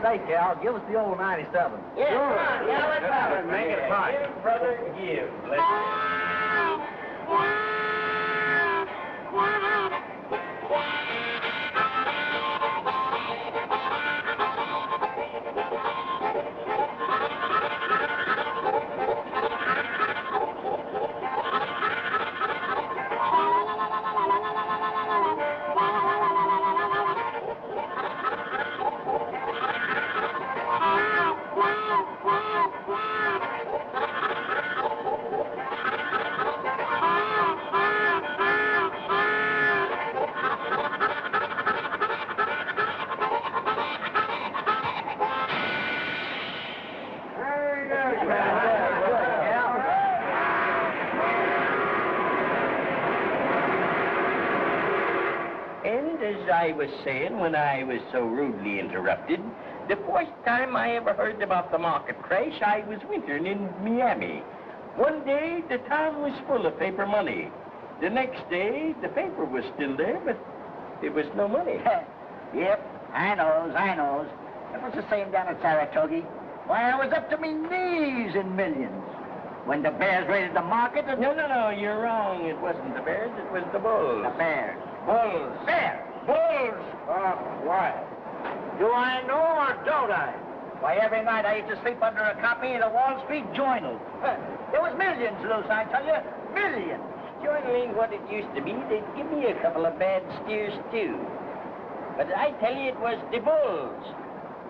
say, Cal, give us the old 97. Yeah, sure. Come on, yeah, let's have it. Make it fine. Give, brother, give. Let's as I was saying when I was so rudely interrupted, the first time I ever heard about the market crash, I was wintering in Miami. One day, the town was full of paper money. The next day, the paper was still there, but there was no money. Yep, I knows. It was the same down at Saratoga. Why, I was up to me knees in millions. When the bears raided the market... No, you're wrong. It wasn't the bears, it was the bulls. The bears. Bulls. Bears. Bulls! Why? Do I know or don't I? Why, every night I used to sleep under a copy of the Wall Street Journal. There was millions loose, I tell you. Millions. Journal ain't what it used to be. They'd give me a couple of bad steers, too. But I tell you, it was the bulls.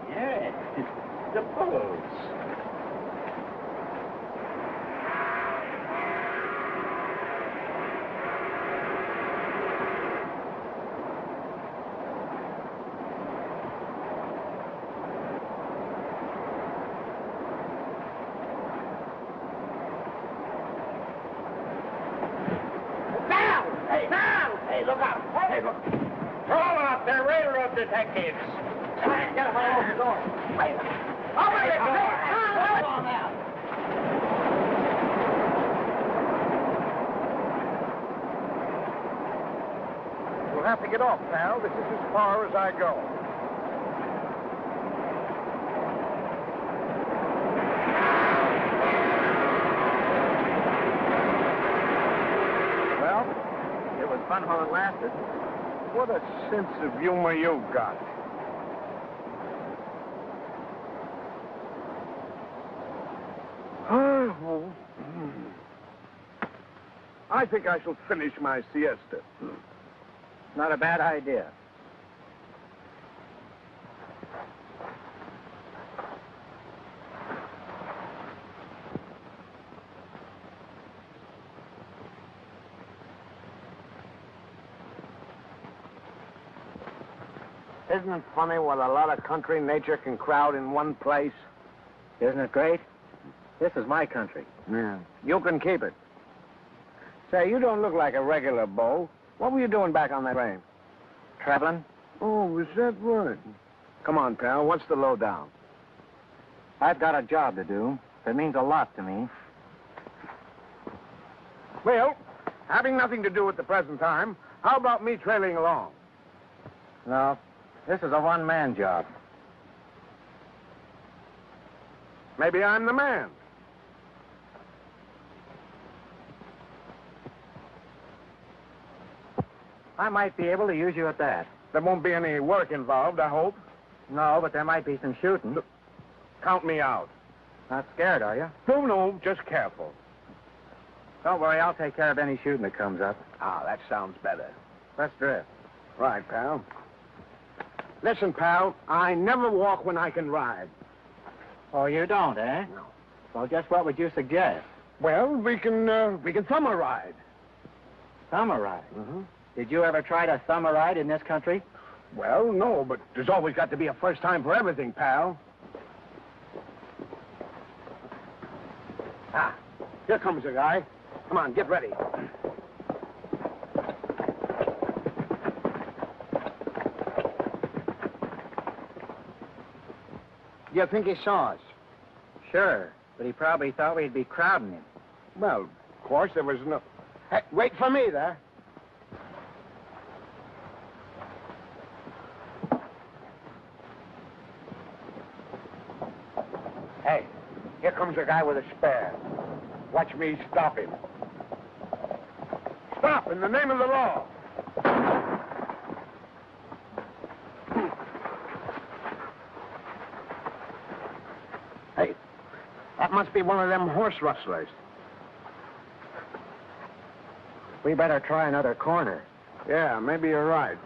Yeah, the bulls. Detectives. Get him out of the door. Wait. Over the door. Come on now. We'll have to get off, pal. This is as far as I go. Well, it was fun while it lasted. What a sense of humor you've got. I think I shall finish my siesta. Not a bad idea. Isn't it funny what a lot of country nature can crowd in one place? Isn't it great? This is my country. Yeah. You can keep it. Say, you don't look like a regular beau. What were you doing back on that train? Traveling. Oh, is that right? Come on, pal. What's the lowdown? I've got a job to do. It means a lot to me. Well, having nothing to do at the present time, how about me trailing along? No. This is a one-man job. Maybe I'm the man. I might be able to use you at that. There won't be any work involved, I hope. No, but there might be some shooting. Count me out. Not scared, are you? No, just careful. Don't worry, I'll take care of any shooting that comes up. Ah, that sounds better. Let's drift. Right, pal. Listen, pal, I never walk when I can ride. Oh, you don't, eh? No. Well, just what would you suggest? Well, we can summer ride. Summer ride? Mm-hmm. Did you ever try to summer ride in this country? Well, no, but there's always got to be a first time for everything, pal. Ah, here comes a guy. Come on, get ready. You think he saw us? Sure, but he probably thought we'd be crowding him. Well, of course, there was no... Hey, wait for me there. Hey, here comes a guy with a spare. Watch me stop him. Stop, in the name of the law. Hey, that must be one of them horse rustlers. We better try another corner. Yeah, maybe you're right.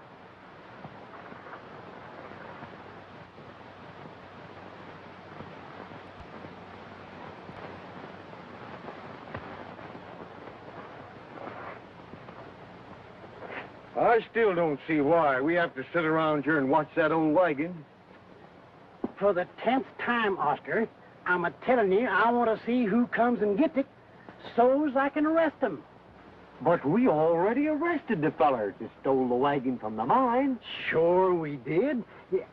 I still don't see why we have to sit around here and watch that old wagon. For the 10th time, Oscar, I'm a-telling you I want to see who comes and gets it so's I can arrest them. But we already arrested the feller that stole the wagon from the mine. Sure we did. Yeah.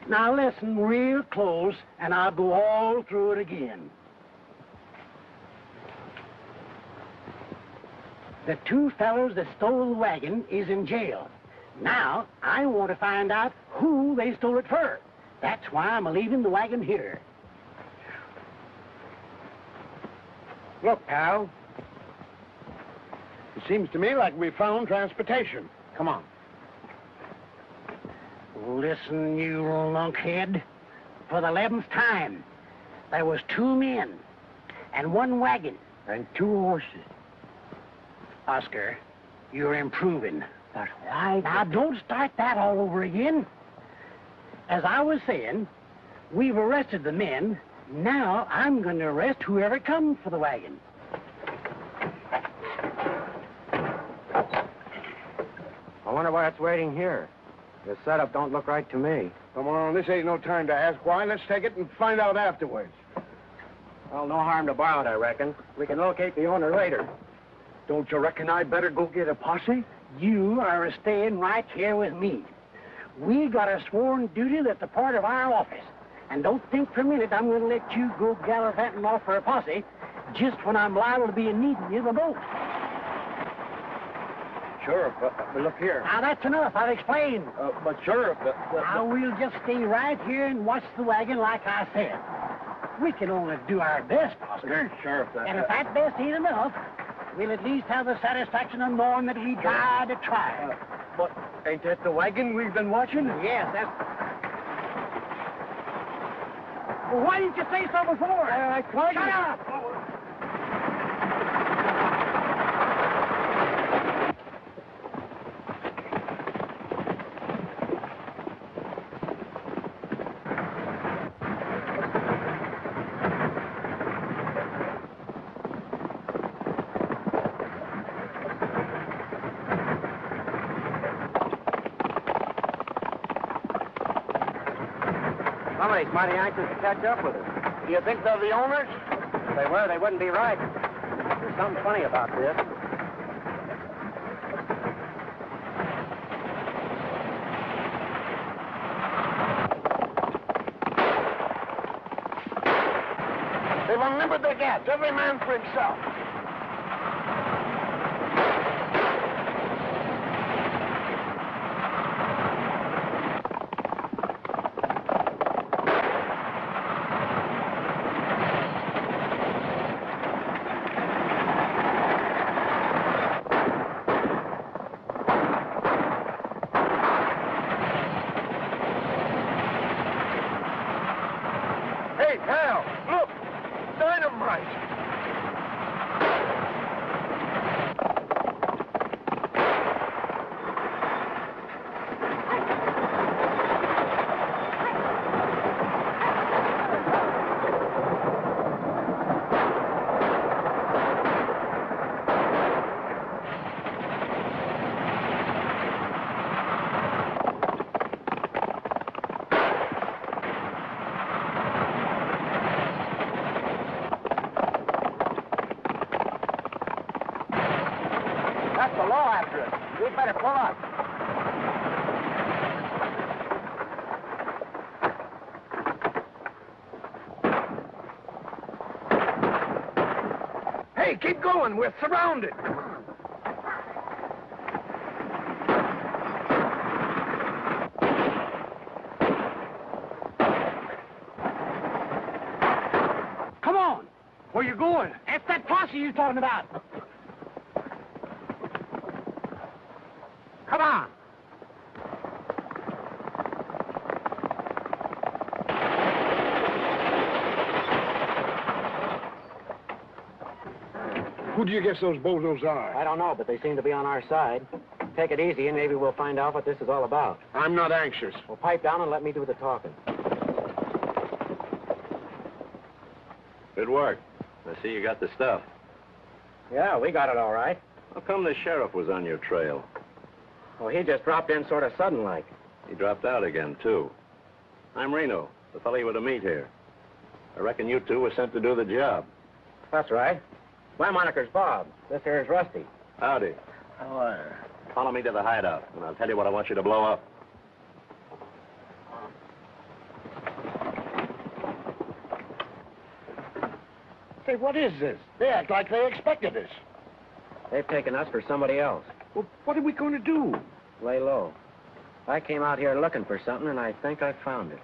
Now listen real close, and I'll go all through it again. The two fellows that stole the wagon is in jail. Now, I want to find out who they stole it for. That's why I'm leaving the wagon here. Look, pal. It seems to me like we found transportation. Come on. Listen, you lunkhead. For the 11th time, there was 2 men and 1 wagon. And 2 horses. Oscar, you're improving. But why? Now, don't start that all over again. As I was saying, we've arrested the men. Now, I'm going to arrest whoever comes for the wagon. I wonder why it's waiting here. The setup don't look right to me. Come on, this ain't no time to ask why. Let's take it and find out afterwards. Well, no harm to borrow it, I reckon. We can locate the owner later. Don't you reckon I'd better go get a posse? You are staying right here with me. We got a sworn duty that's a part of our office. And don't think for a minute I'm going to let you go gallivanting off for a posse just when I'm liable to be in needing you the most. Sure, but look here. Now, that's enough. I've explained. But Sheriff, Now, we'll just stay right here and watch the wagon like I said. We can only do our best, Oscar. Sheriff, And if that best ain't enough, we'll at least have the satisfaction of knowing that we tried to try. But ain't that the wagon we've been watching? Yes, that's... Well, why didn't you say so before? I tried Shut to... up! Somebody's mighty anxious to catch up with us. Do you think they're the owners? If they were, they wouldn't be right. There's something funny about this. They've unlimbered their gaps, every man for himself. That's the law after us. We'd better pull up. Hey, keep going. We're surrounded. Where you going? That's that posse you're talking about. Come on. Who do you guess those bozos are? I don't know, but they seem to be on our side. Take it easy, and maybe we'll find out what this is all about. I'm not anxious. Well, pipe down and let me do the talking. Good work. I see you got the stuff. Yeah, we got it all right. How come the sheriff was on your trail? Well, he just dropped in sort of sudden-like. He dropped out again, too. I'm Reno, the fellow you were to meet here. I reckon you two were sent to do the job. That's right. My moniker's Bob. This here is Rusty. Howdy. How are you? Follow me to the hideout, and I'll tell you what I want you to blow up. Say, what is this? They act like they expected us. They've taken us for somebody else. Well, what are we going to do? Lay low. I came out here looking for something, and I think I found it.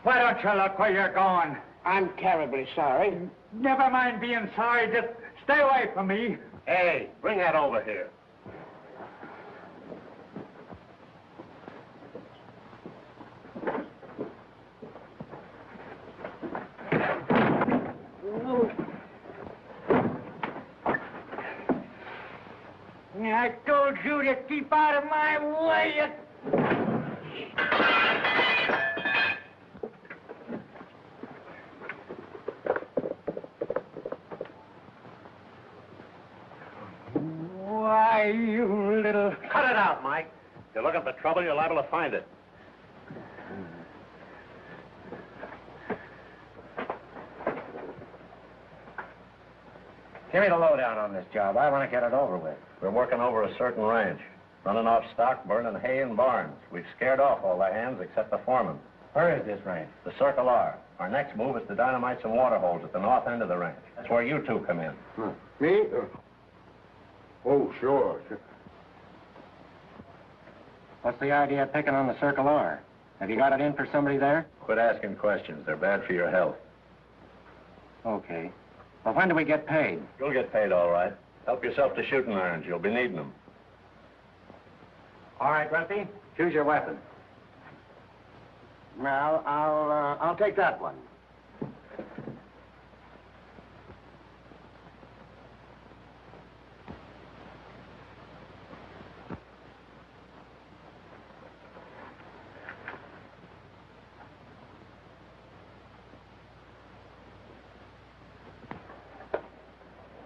Why don't you look where you're going? I'm terribly sorry. Never mind being sorry. Just stay away from me. Hey, bring that over here. I told you to keep out of my way, you... Why, you little... Cut it out, Mike. If you're looking for trouble, you're liable to find it. Give me the lowdown on this job. I want to get it over with. We're working over a certain ranch, running off stock, burning hay and barns. We've scared off all the hands except the foreman. Where is this ranch? The Circle R. Our next move is to dynamite some water holes at the north end of the ranch. That's where you two come in. Me? Oh, sure. What's the idea of picking on the Circle R? Have you got it in for somebody there? Quit asking questions. They're bad for your health. Okay. Well, when do we get paid? You'll get paid all right. Help yourself to shooting irons. You'll be needing them. All right, Rusty. Choose your weapon. Well, I'll take that one.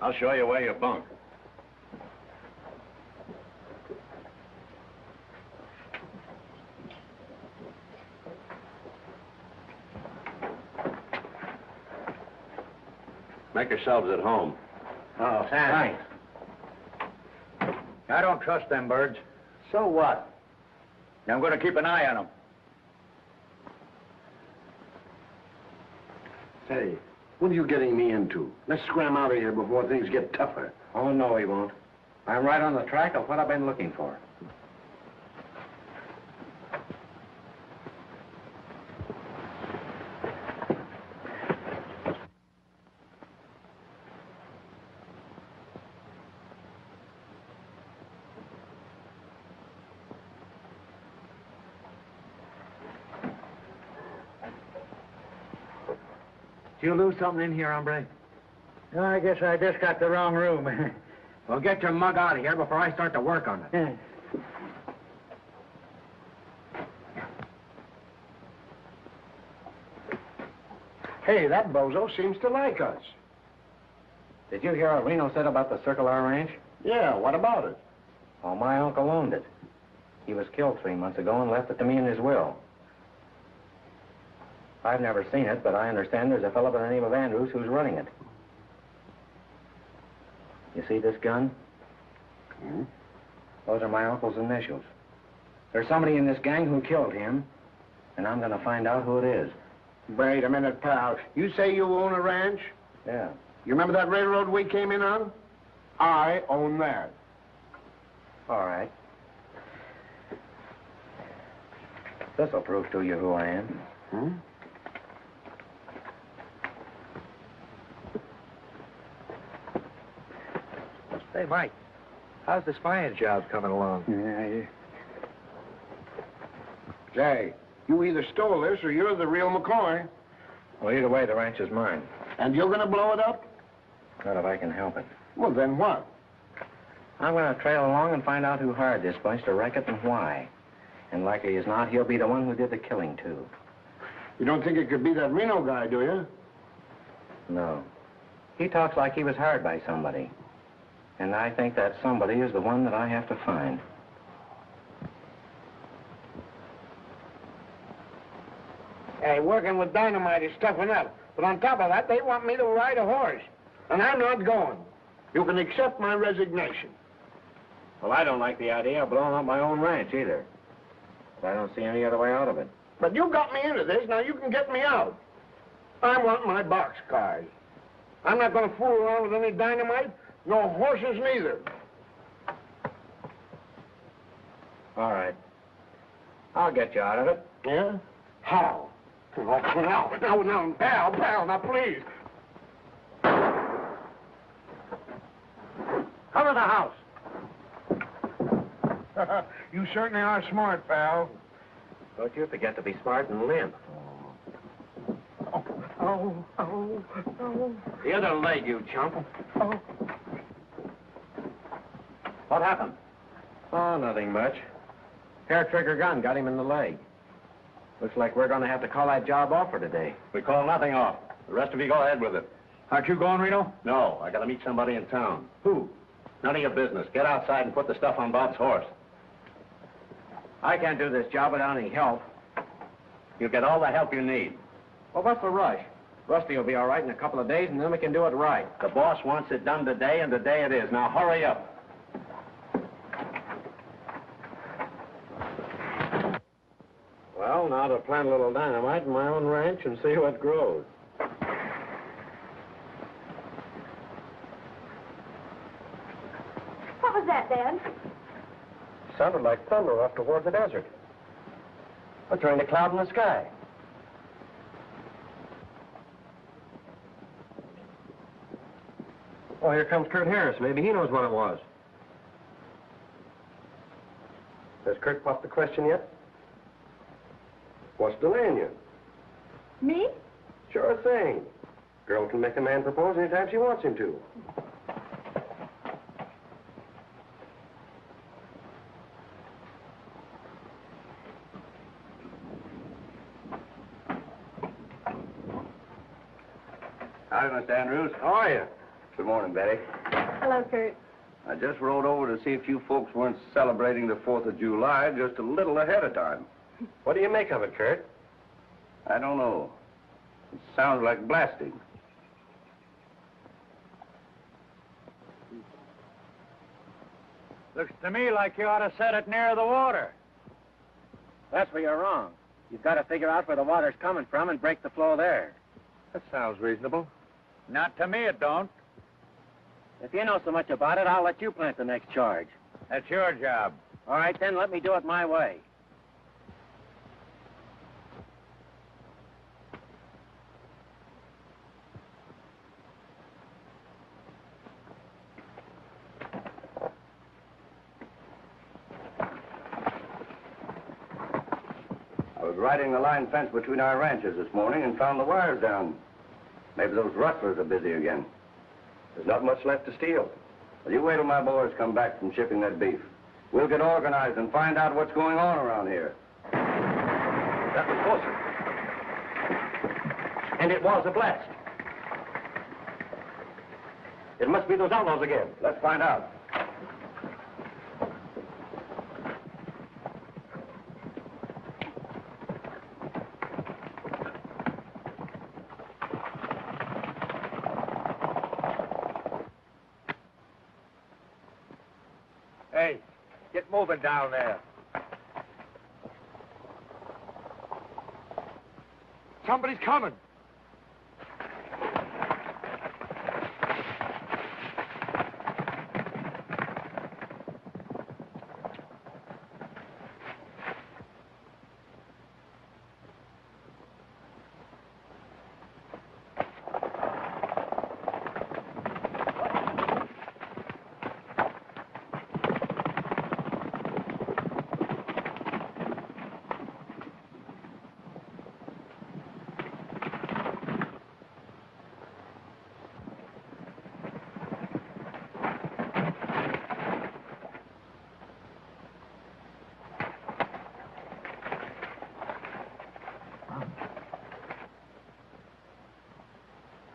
I'll show you where you bunk. Make yourselves at home. Oh, thanks. I don't trust them birds. So what? I'm going to keep an eye on them. Say, what are you getting me into? Let's scram out of here before things get tougher. Oh, no, he won't. I'm right on the track of what I've been looking for. Did you lose something in here, hombre? No, I guess I just got the wrong room. Well, get your mug out of here before I start to work on it. Hey, that bozo seems to like us. Did you hear what Reno said about the Circle R Ranch? Yeah, what about it? Oh, my uncle owned it. He was killed 3 months ago and left it to me in his will. I've never seen it, but I understand there's a fellow by the name of Andrews who's running it. You see this gun? Hmm? Those are my uncle's initials. There's somebody in this gang who killed him, and I'm going to find out who it is. Wait a minute, pal. You say you own a ranch? Yeah. You remember that railroad we came in on? I own that. All right. This'll prove to you who I am. Hmm? Hey, Mike, how's the spying job coming along? Yeah. Say, you either stole this or you're the real McCoy. Well, either way, the ranch is mine. And you're gonna blow it up? Not if I can help it. Well, then what? I'm going to trail along and find out who hired this place to wreck it and why. And likely as not, he'll be the one who did the killing, too. You don't think it could be that Reno guy, do you? No. He talks like he was hired by somebody. And I think that somebody is the one that I have to find. Hey, working with dynamite is toughen up. But on top of that, they want me to ride a horse. And I'm not going. You can accept my resignation. Well, I don't like the idea of blowing up my own ranch, either. But I don't see any other way out of it. But you got me into this, now you can get me out. I want my boxcars. I'm not going to fool around with any dynamite, no horses neither. All right. I'll get you out of it. Yeah? How? Now, pal, now please. Come to the house. You certainly are smart, pal. Don't you forget to be smart and limp. Oh. The other leg, you chump. Oh. What happened? Oh, nothing much. Hair-trigger gun got him in the leg. Looks like we're going to have to call that job off for today. We call nothing off. The rest of you go ahead with it. Aren't you going, Reno? No, I got to meet somebody in town. Who? None of your business. Get outside and put the stuff on Bob's horse. I can't do this job without any help. You'll get all the help you need. Well, what's the rush? Rusty will be all right in a couple of days, and then we can do it right. The boss wants it done today, and today it is. Now, hurry up. Well, now to plant a little dynamite in my own ranch and see what grows. What was that, Dad? Sounded like thunder off toward the desert. Or turned a cloud in the sky. Oh, here comes Kurt Harris. Maybe he knows what it was. Has Kurt popped the question yet? What's delaying you? Me? Sure thing. Girl can make a man propose anytime she wants him to. Howdy, Mr. Andrews. How are you? Good morning, Betty. Hello, Kurt. I just rode over to see if you folks weren't celebrating the 4th of July just a little ahead of time. What do you make of it, Kurt? I don't know. It sounds like blasting. Looks to me like you ought to set it near the water. That's where you're wrong. You've got to figure out where the water's coming from and break the flow there. That sounds reasonable. Not to me, it don't. If you know so much about it, I'll let you plant the next charge. That's your job. All right, then, let me do it my way. I was riding the line fence between our ranches this morning and found the wires down. Maybe those rustlers are busy again. There's not much left to steal. Well, you wait till my boys come back from shipping that beef. We'll get organized and find out what's going on around here. That was closer. And it was a blast. It must be those outlaws again. Let's find out. Hey, get moving down there. Somebody's coming.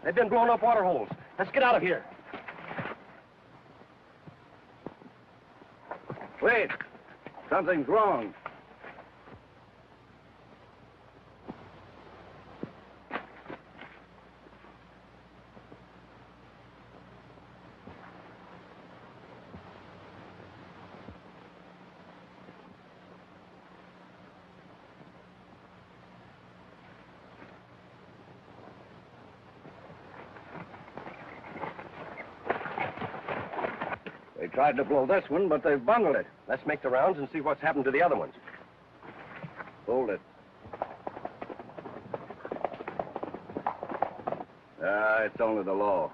They've been blowing up water holes. Let's get out of here. Wait. Something's wrong. They tried to blow this one, but they've bungled it. Let's make the rounds and see what's happened to the other ones. Hold it. It's only the law.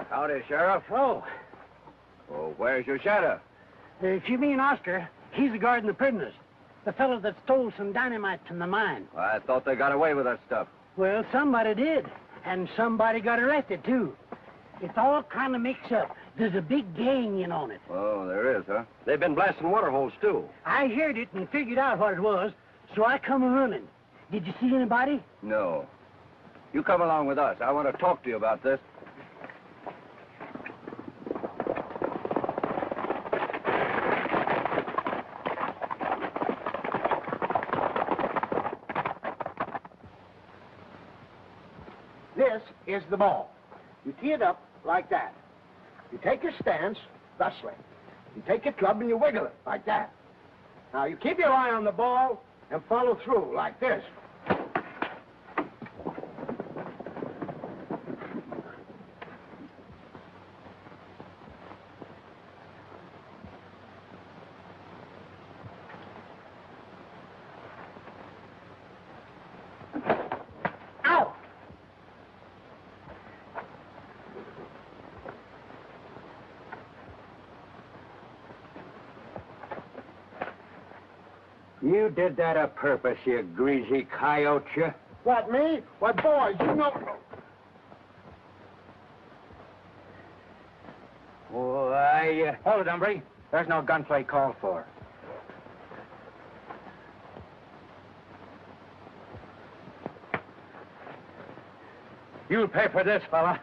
Howdy, Sheriff. Oh, Oh, where's your shadow? if you mean Oscar, he's guarding the prisoners. The fellow that stole some dynamite from the mine. I thought they got away with that stuff. Well, somebody did, and somebody got arrested, too. It's all kind of mixed up. There's a big gang in on it. Oh, there is, huh? They've been blasting water holes, too. I heard it and figured out what it was, so I come running. Did you see anybody? No. You come along with us. I want to talk to you about this. This is the ball. You tee it up like that. You take your stance thusly. You take your club and you wiggle it like that. Now, you keep your eye on the ball and follow through like this. Ow! You did that on purpose, you greasy coyote, you. What, me? Why, boys, you know... Why, Hold it, hombre. There's no gunplay called for. You'll pay for this, fella.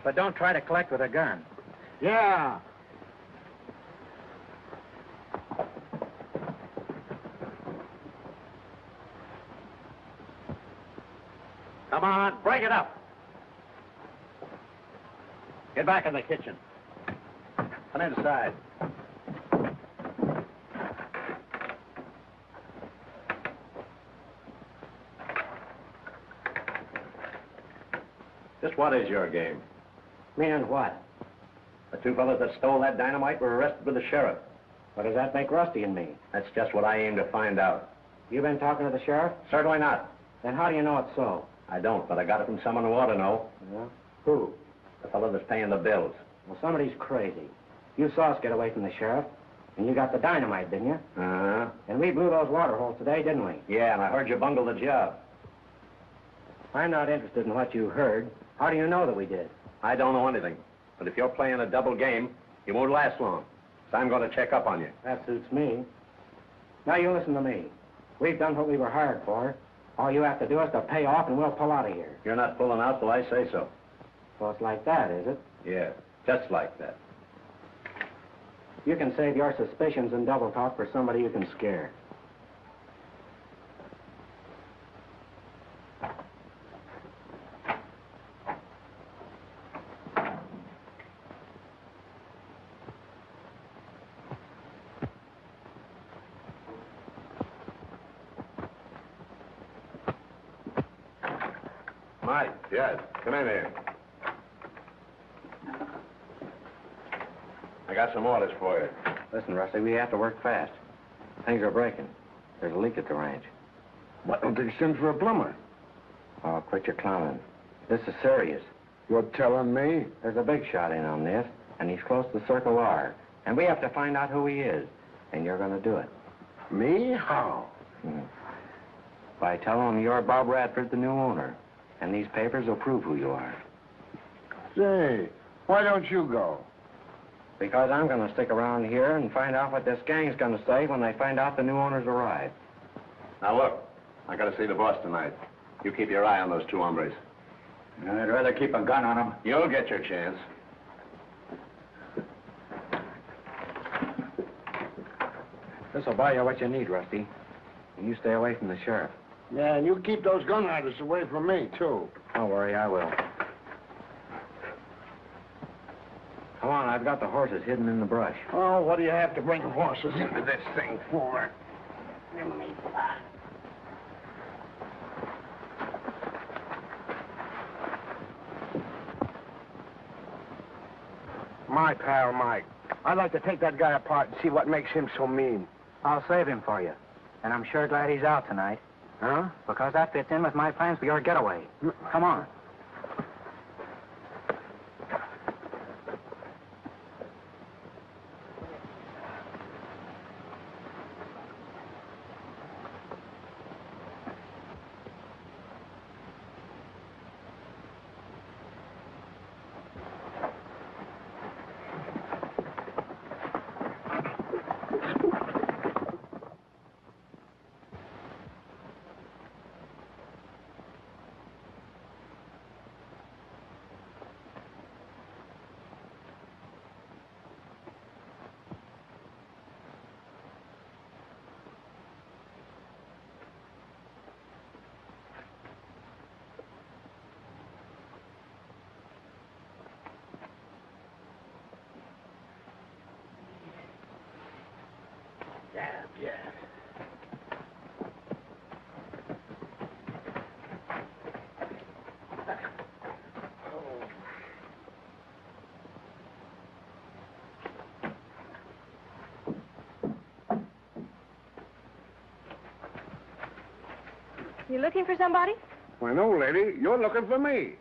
But don't try to collect with a gun. Yeah. Come on, break it up. Get back in the kitchen. Come inside. Just what is your game? meaning what? The two fellas that stole that dynamite were arrested with the sheriff. What does that make Rusty and me? That's just what I aim to find out. You been talking to the sheriff? Certainly not. Then how do you know it's so? I don't, but I got it from someone who ought to know. Yeah? Who? The fellow that's paying the bills. Well, somebody's crazy. You saw us get away from the sheriff, and you got the dynamite, didn't you? Uh-huh. And we blew those water holes today, didn't we? Yeah, and I heard you bungled the job. I'm not interested in what you heard. How do you know that we did? I don't know anything. But if you're playing a double game, you won't last long. So I'm going to check up on you. That suits me. Now, you listen to me. We've done what we were hired for. All you have to do is to pay off, and we'll pull out of here. You're not pulling out till I say so. So it's like that, is it? Yeah, just like that. You can save your suspicions and double talk for somebody you can scare. Mike, yes. Come in here. I got some orders for you. Listen, Rusty, we have to work fast. Things are breaking. There's a leak at the ranch. Why don't they send for a plumber? Oh, quit your clowning. This is serious. You're telling me? There's a big shot in on this, and he's close to Circle R. And we have to find out who he is. And you're going to do it. Me? How? By telling him you're Bob Radford, the new owner. And these papers will prove who you are. Say, why don't you go? Because I'm going to stick around here and find out what this gang's going to say when they find out the new owners arrive. Now, look, I got to see the boss tonight. You keep your eye on those two hombres. I'd rather keep a gun on them. You'll get your chance. This'll buy you what you need, Rusty. And you stay away from the sheriff. Yeah, and you keep those gun riders away from me, too. Don't worry, I will. Come on, I've got the horses hidden in the brush. Oh, what do you have to bring horses into this thing for? My pal, Mike. I'd like to take that guy apart and see what makes him so mean. I'll save him for you. And I'm sure glad he's out tonight. Huh? Because that fits in with my plans for your getaway. Come on. Yeah. You looking for somebody? Why, no, lady. You're looking for me.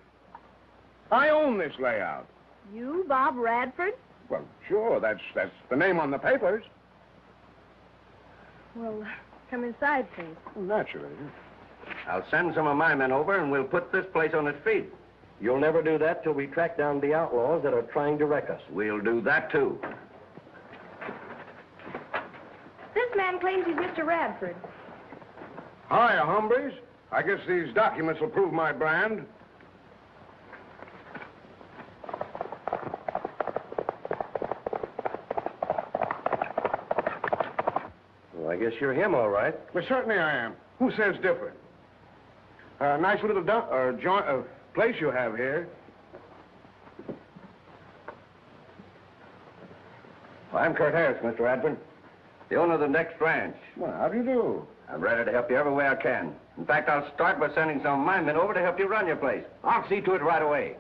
I own this layout. You, Bob Radford? Well, sure. That's the name on the papers. Well, come inside, please. Well, naturally. I'll send some of my men over, and we'll put this place on its feet. You'll never do that till we track down the outlaws that are trying to wreck us. We'll do that, too. This man claims he's Mr. Radford. Hiya, hombres. I guess these documents will prove my brand. Well, I guess you're him, all right. Well, certainly I am. Who says different? Nice little place you have here. Well, I'm Kurt Harris, Mr. Radford, the owner of the next ranch. Well, how do you do? I'm ready to help you every way I can. In fact, I'll start by sending some of my men over to help you run your place. I'll see to it right away.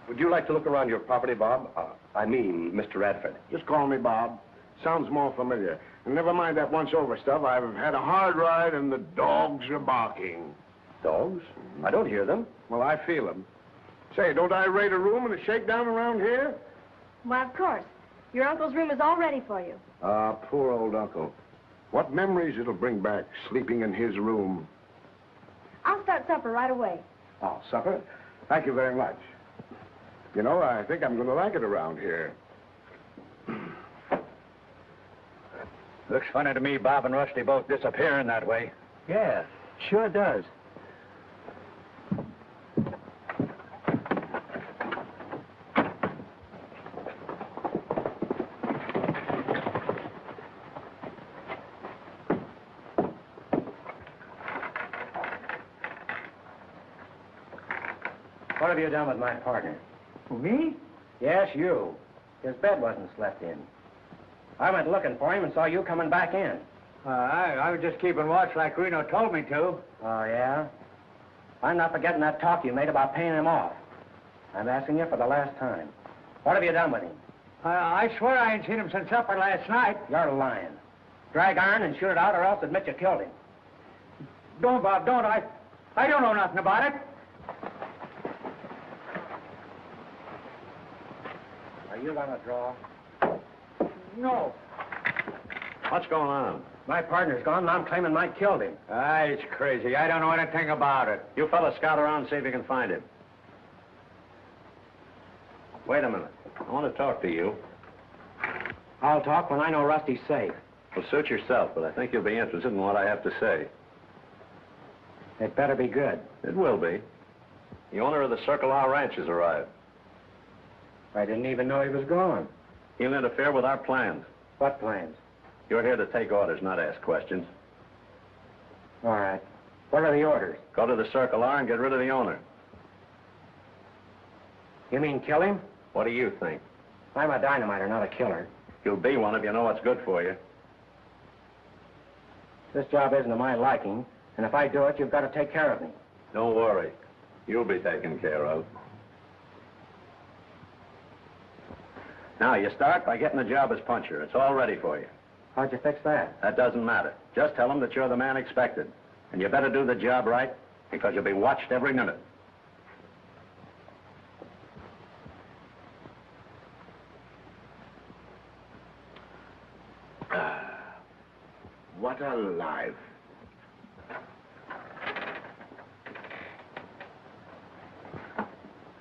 Would you like to look around your property, Bob? I mean, Mr. Radford. Just call me Bob. Sounds more familiar. And never mind that once-over stuff. I've had a hard ride, and the dogs are barking. Dogs? I don't hear them. Well, I feel them. Say, don't I rate a room and a shakedown around here? Why, of course. Your uncle's room is all ready for you. Ah, poor old uncle. What memories it'll bring back, sleeping in his room. I'll start supper right away. Oh, supper? Thank you very much. You know, I think I'm going to like it around here. Looks funny to me, Bob and Rusty both disappearing that way. Yeah, sure does. What have you done with my partner? Me? Yes, you. His bed wasn't slept in. I went looking for him and saw you coming back in. I was just keeping watch like Reno told me to. Oh, yeah? I'm not forgetting that talk you made about paying him off. I'm asking you for the last time. What have you done with him? I swear I ain't seen him since supper last night. You're lying. Drag iron and shoot it out, or else admit you killed him. Don't, Bob, don't. I don't know nothing about it. Are you gonna draw? No. What's going on? My partner's gone, and I'm claiming Mike killed him. It's crazy. I don't know anything about it. You fellas scout around and see if you can find him. Wait a minute. I want to talk to you. I'll talk when I know Rusty's safe. Well, suit yourself, but I think you'll be interested in what I have to say. It better be good. It will be. The owner of the Circle R Ranch has arrived. I didn't even know he was gone. He'll interfere with our plans. What plans? You're here to take orders, not ask questions. All right. What are the orders? Go to the Circle R and get rid of the owner. You mean kill him? What do you think? I'm a dynamiter, not a killer. You'll be one if you know what's good for you. This job isn't to my liking, and if I do it, you've got to take care of me. Don't worry. You'll be taken care of. Now, you start by getting a job as puncher. It's all ready for you. How'd you fix that? That doesn't matter. Just tell them that you're the man expected. And you better do the job right, because you'll be watched every minute. What a life.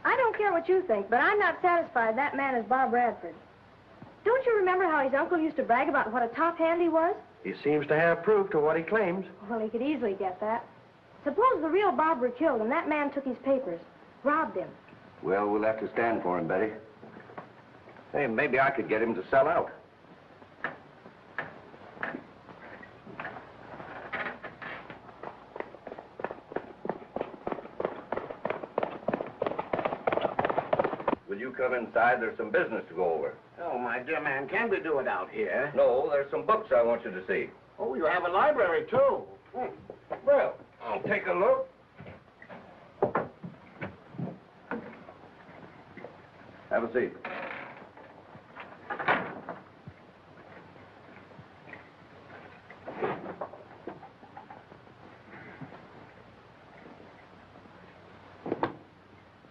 I don't care what you think, but I'm not satisfied that man is Bob Radford. Don't you remember how his uncle used to brag about what a top hand he was? He seems to have proof to what he claims. Well, he could easily get that. Suppose the real Bob were killed and that man took his papers, robbed him. Well, we'll have to stand for him, Betty. Hey, maybe I could get him to sell out. Will you come inside? There's some business to go over. Oh, my dear man, can we do it out here? No, there's some books I want you to see. Oh, you have a library, too. Well, I'll take a look. Have a seat.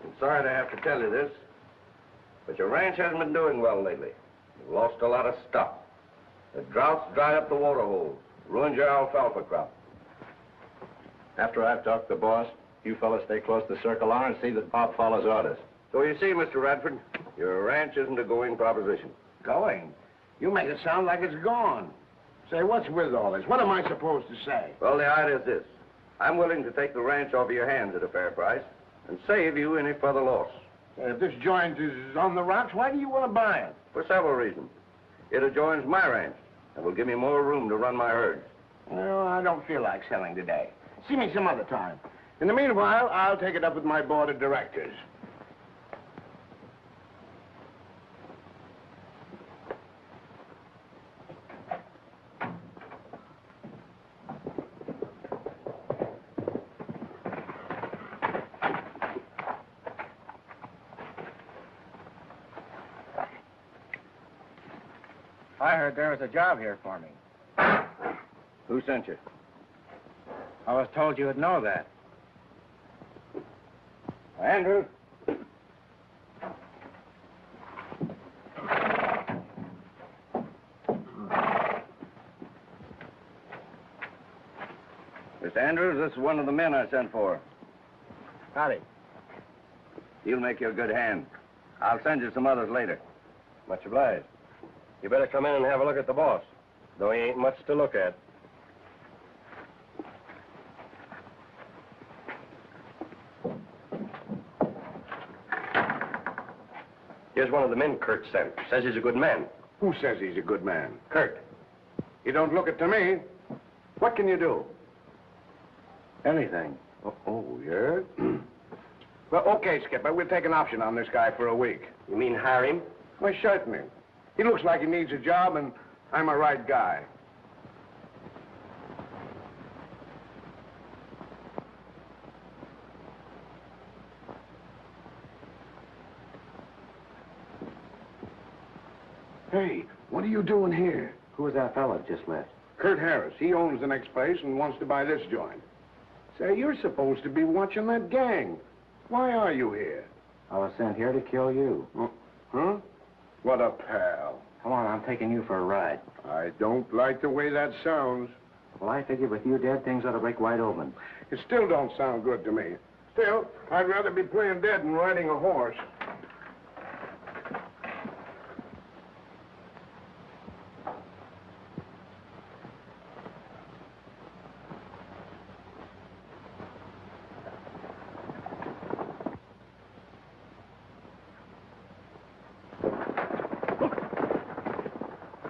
I'm sorry to have to tell you this, but your ranch hasn't been doing well lately. You've lost a lot of stock. The droughts dried up the water holes, ruined your alfalfa crop. After I've talked to the boss, you fellas stay close to Circle R and see that Bob follows orders. So you see, Mr. Radford, your ranch isn't a going proposition. Going? You make it sound like it's gone. Say, what's with all this? What am I supposed to say? Well, the idea is this. I'm willing to take the ranch off of your hands at a fair price and save you any further loss. If this joint is on the rocks, why do you want to buy it? For several reasons. It adjoins my ranch and will give me more room to run my herds. Well, I don't feel like selling today. See me some other time. In the meanwhile, I'll take it up with my board of directors. I heard there was a job here for me. Who sent you? I was told you would know that. Andrew. Mr. Andrews, this is one of the men I sent for. Howdy. He'll make you a good hand. I'll send you some others later. Much obliged. You better come in and have a look at the boss, though he ain't much to look at. Here's one of the men Kurt sent. Says he's a good man. Who says he's a good man? Kurt. You don't look it to me. What can you do? Anything. Oh, yeah? Well, okay, Skipper. We'll take an option on this guy for a week. You mean hire him? Why, certainly. He looks like he needs a job, and I'm a right guy. Hey, what are you doing here? Who was that fellow that just left? Kurt Harris. He owns the next place and wants to buy this joint. Say, you're supposed to be watching that gang. Why are you here? I was sent here to kill you. Huh? What a pal. Come on, I'm taking you for a ride. I don't like the way that sounds. Well, I figured with you dead, things ought to break wide open. It still don't sound good to me. Still, I'd rather be playing dead than riding a horse.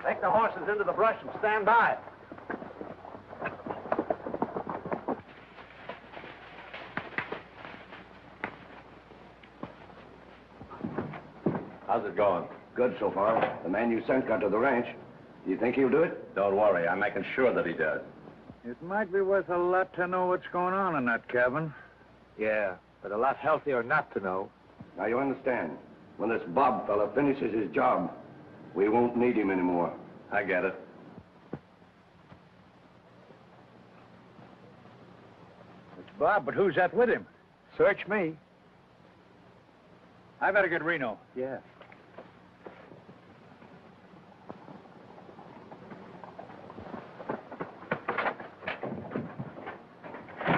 Take the horses into the brush and stand by. How's it going? Good so far. The man you sent got to the ranch. Do you think he'll do it? Don't worry, I'm making sure that he does. It might be worth a lot to know what's going on in that cabin. Yeah, but a lot healthier not to know. Now, you understand, when this Bob fella finishes his job, we won't need him anymore. I get it. It's Bob, but who's that with him? Search me. I better get Reno. Yeah.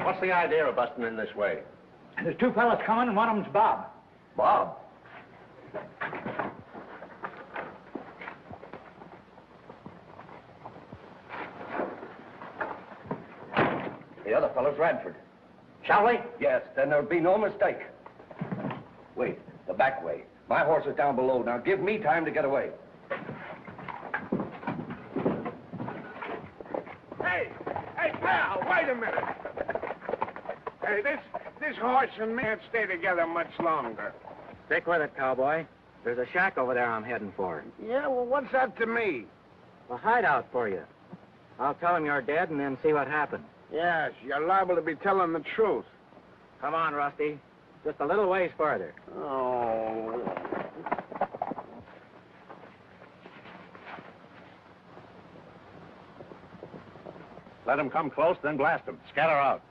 What's the idea of busting in this way? There's two fellas coming, and one of them's Bob. Bob? The other fellow's Radford. Shall we? Yes, then there'll be no mistake. Wait, the back way. My horse is down below. Now give me time to get away. Hey, pal, wait a minute. Hey, this horse and me can't stay together much longer. Stick with it, cowboy. There's a shack over there I'm heading for. Yeah, well, what's that to me? A hideout for you. I'll tell him you're dead and then see what happens. Yes, you're liable to be telling the truth. Come on, Rusty. Just a little ways further. Oh. Let him come close, then blast him. Scatter out.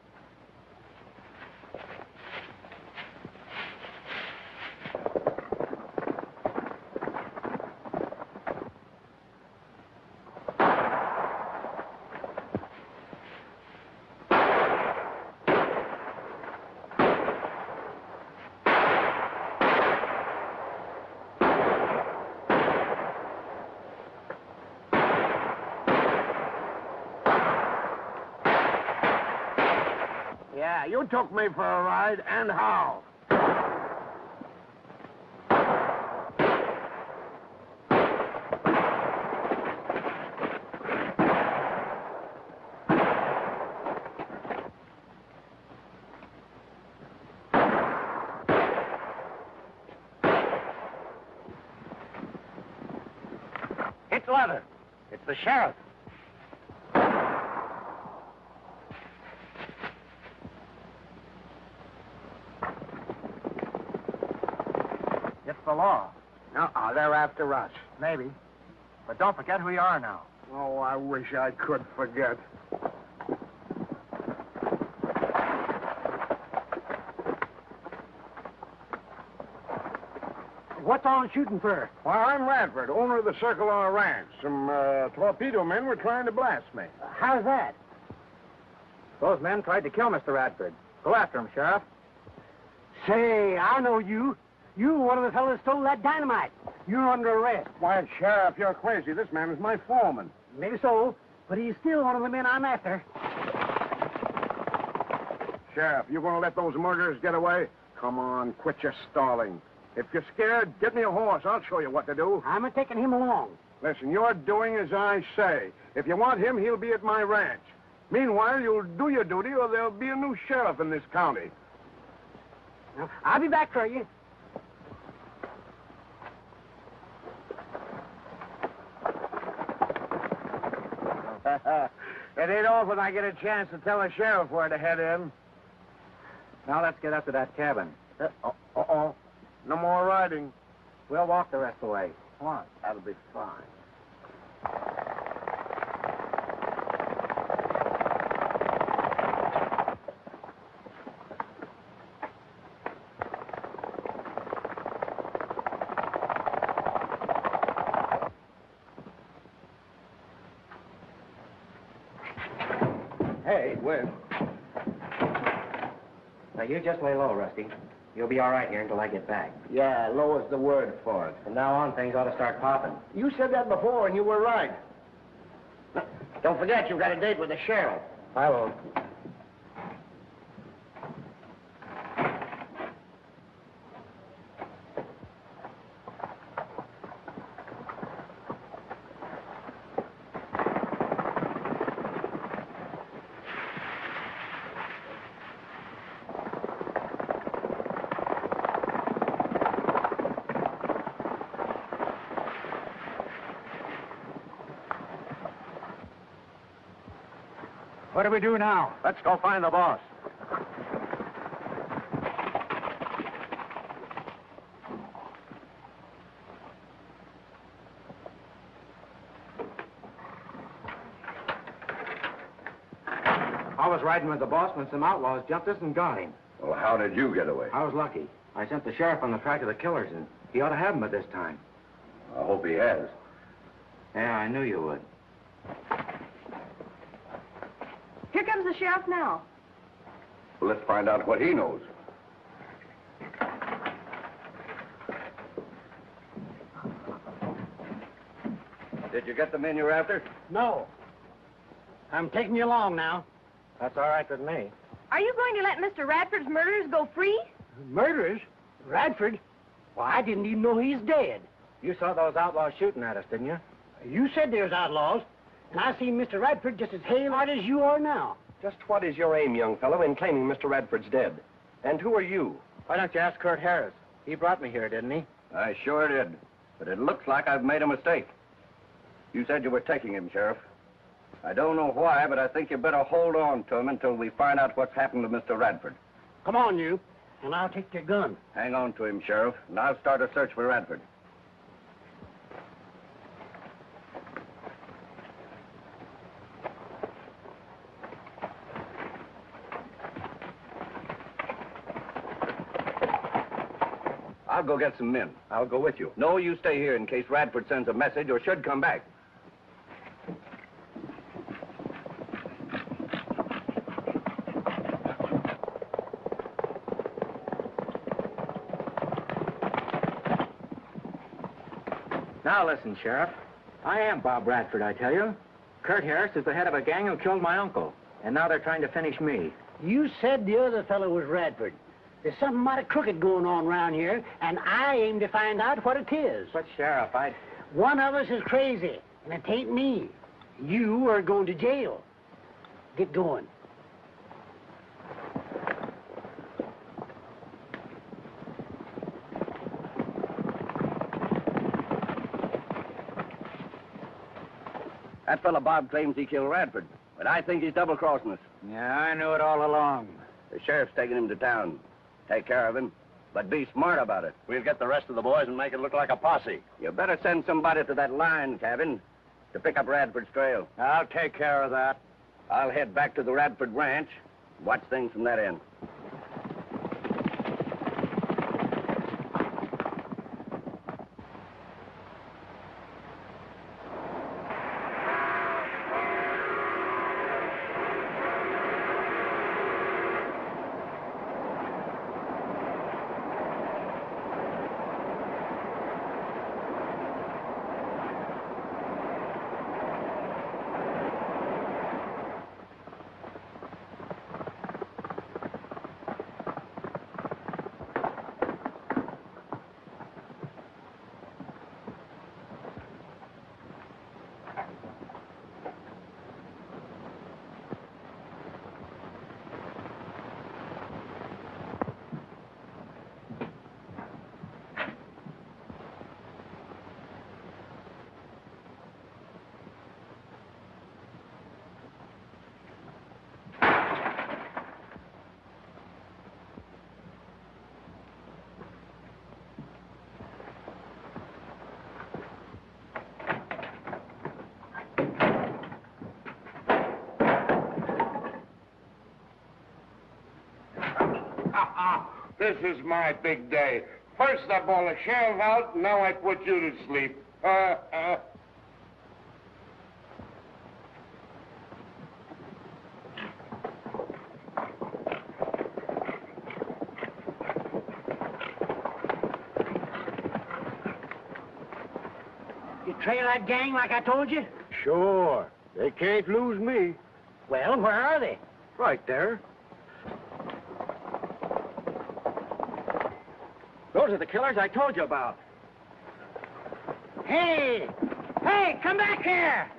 Yeah, you took me for a ride, and how? It's Leather. It's the sheriff. It's the law. Uh-uh, they're after us. Maybe. But don't forget who you are now. Oh, I wish I could forget. What's all shooting for? Well, I'm Radford, owner of the Circle on a Ranch. Some torpedo men were trying to blast me. How's that? Those men tried to kill Mr. Radford. Go after him, Sheriff. Say, I know you. You're one of the fellas stole that dynamite. You're under arrest. Why, Sheriff, you're crazy. This man is my foreman. Maybe so, but he's still one of the men I'm after. Sheriff, you gonna let those murderers get away? Come on, quit your stalling. If you're scared, get me a horse. I'll show you what to do. I'm taking him along. Listen, you're doing as I say. If you want him, he'll be at my ranch. Meanwhile, you'll do your duty, or there'll be a new sheriff in this county. Now, I'll be back for you. It ain't often I get a chance to tell the sheriff where to head in. Now let's get up to that cabin. Uh-oh. No more riding. We'll walk the rest of the way. Come on. That'll be fine. Hey, where? Now, you just lay low, Rusty. You'll be all right here until I get back. Yeah, low is the word for it. From now on, things ought to start popping. You said that before, and you were right. Don't forget, you've got a date with the sheriff. I won't. What do we do now? Let's go find the boss. I was riding with the boss when some outlaws jumped us and got him. Well, how did you get away? I was lucky. I sent the sheriff on the track of the killers, and he ought to have them by this time. I hope he has. Yeah, I knew you would. Here comes the sheriff now. Well, let's find out what he knows. Did you get the men you're after? No. I'm taking you along now. That's all right with me. Are you going to let Mr. Radford's murderers go free? Murderers? Radford? Why, I didn't even know he's dead. You saw those outlaws shooting at us, didn't you? You said there's outlaws, and I seen Mr. Radford just as hale-hearted as you are now. Just what is your aim, young fellow, in claiming Mr. Radford's dead? And who are you? Why don't you ask Kurt Harris? He brought me here, didn't he? I sure did. But it looks like I've made a mistake. You said you were taking him, Sheriff. I don't know why, but I think you better hold on to him until we find out what's happened to Mr. Radford. Come on, you, and I'll take your gun. Hang on to him, Sheriff, and I'll start a search for Radford. I'll go get some men. I'll go with you. No, you stay here in case Radford sends a message or should come back. Now listen, Sheriff. I am Bob Radford, I tell you. Kurt Harris is the head of a gang who killed my uncle, and now they're trying to finish me. You said the other fellow was Radford. There's something mighty crooked going on around here, and I aim to find out what it is. But, Sheriff, One of us is crazy, and it ain't me. You are going to jail. Get going. That fella Bob claims he killed Radford, but I think he's double-crossing us. Yeah, I knew it all along. The sheriff's taking him to town. Take care of him, but be smart about it. We'll get the rest of the boys and make it look like a posse. You better send somebody to that line cabin to pick up Radford's trail. I'll take care of that. I'll head back to the Radford ranch, watch things from that end. This is my big day. First I ball the sheriff out, now I put you to sleep. You trail that gang like I told you? Sure. They can't lose me. Well, where are they? Right there. Those are the killers I told you about. Hey! Hey, come back here!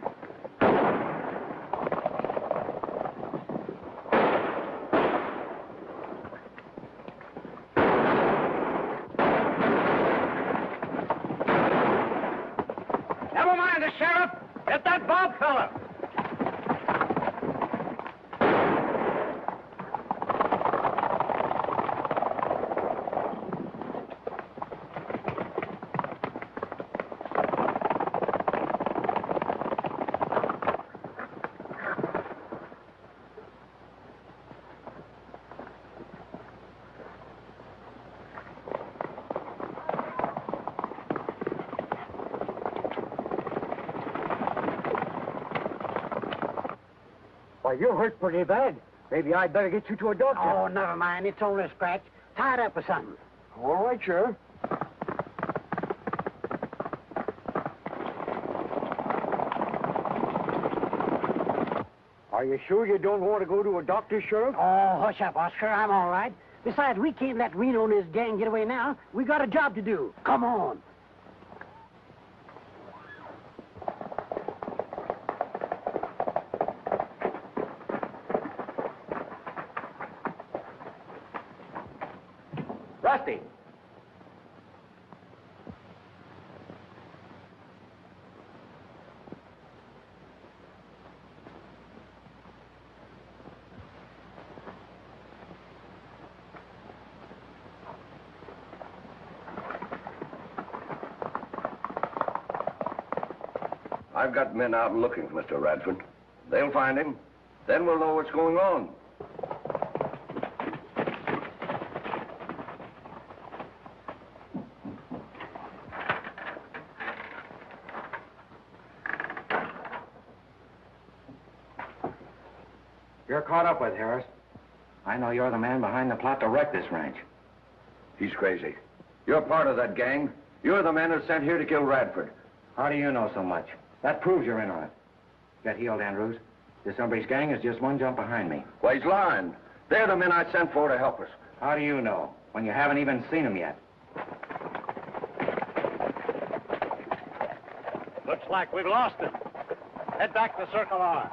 Never mind the sheriff. Get that Bob fella. Why, you're hurt pretty bad. Maybe I'd better get you to a doctor. Oh, never mind. It's only a scratch. Tied up with something. All right, Sheriff. Are you sure you don't want to go to a doctor, Sheriff? Oh, hush up, Oscar. I'm all right. Besides, we can't let Reno and his gang get away now. We got a job to do. Come on. Rusty. I've got men out looking for Mr. Radford. They'll find him. Then we'll know what's going on. You're caught up with, Harris. I know you're the man behind the plot to wreck this ranch. He's crazy. You're part of that gang. You're the man that's sent here to kill Radford. How do you know so much? That proves you're in on it. Get healed, Andrews. This hombre's gang is just one jump behind me. Why, he's lying. They're the men I sent for to help us. How do you know, when you haven't even seen them yet? Looks like we've lost him. Head back to Circle R.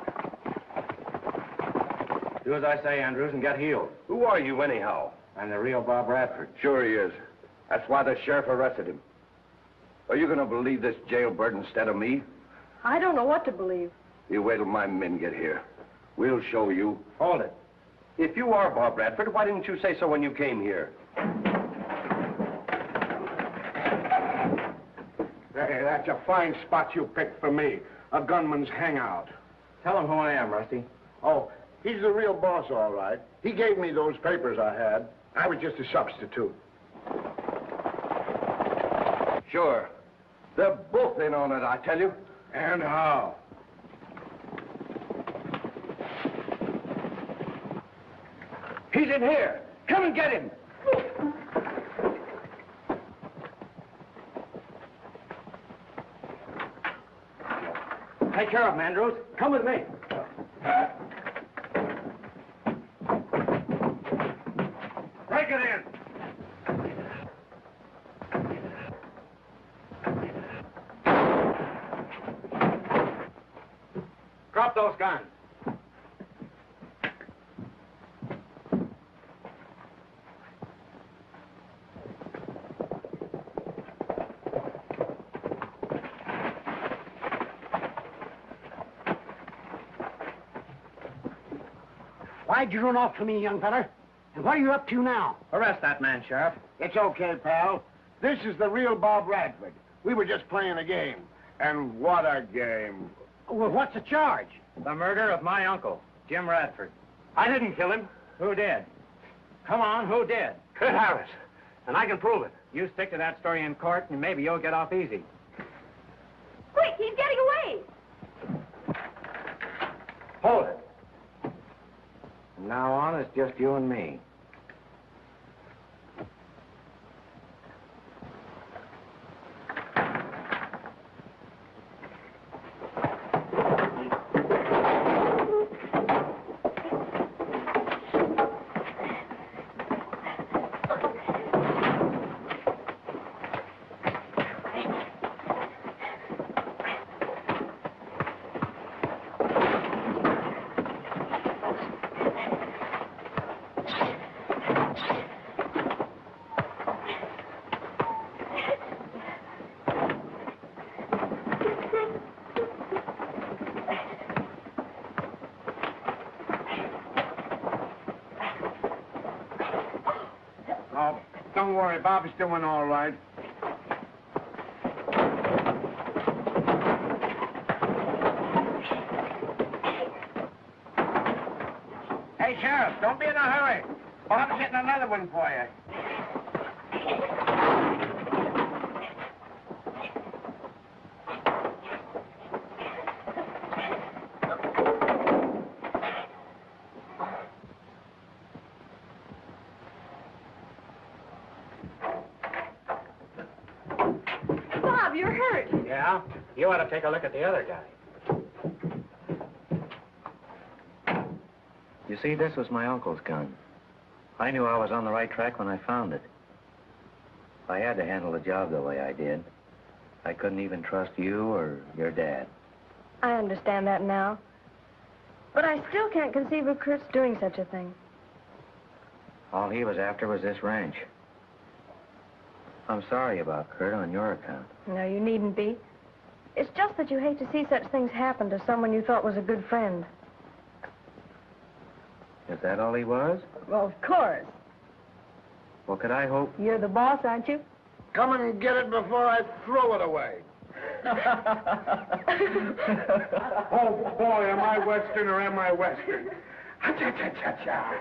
Do as I say, Andrews, and get healed. Who are you, anyhow? I'm the real Bob Radford. Sure he is. That's why the sheriff arrested him. Are you going to believe this jailbird instead of me? I don't know what to believe. You wait till my men get here. We'll show you. Hold it. If you are Bob Radford, why didn't you say so when you came here? Hey, that's a fine spot you picked for me. A gunman's hangout. Tell them who I am, Rusty. Oh, he's the real boss, all right. He gave me those papers I had. I was just a substitute. Sure. They're both in on it, I tell you. And how? He's in here. Come and get him. Take care of him, Andrews. Come with me. Break it in. Drop those guns. Why'd you run off from me, young feller? And what are you up to now? Arrest that man, Sheriff. It's okay, pal. This is the real Bob Radford. We were just playing a game. And what a game. Well, what's the charge? The murder of my uncle, Jim Radford. I didn't kill him. Who did? Come on, who did? Kurt Harris. And I can prove it. You stick to that story in court, and maybe you'll get off easy. Quick, he's getting away. Hold it. From now on, it's just you and me. Oh, don't worry. Bob's doing all right. Hey, Sheriff, don't be in a hurry. Bob's hitting another one for you. Bob, you're hurt. Yeah? You ought to take a look at the other guy. You see, this was my uncle's gun. I knew I was on the right track when I found it. I had to handle the job the way I did. I couldn't even trust you or your dad. I understand that now. But I still can't conceive of Kurt's doing such a thing. All he was after was this ranch. I'm sorry about Kurt on your account. No, you needn't be. It's just that you hate to see such things happen to someone you thought was a good friend. Is that all he was? Well, of course. Well, could I hope? You're the boss, aren't you? Come and get it before I throw it away. Oh, boy, am I Western or am I Western? Ha-cha-cha-cha-cha.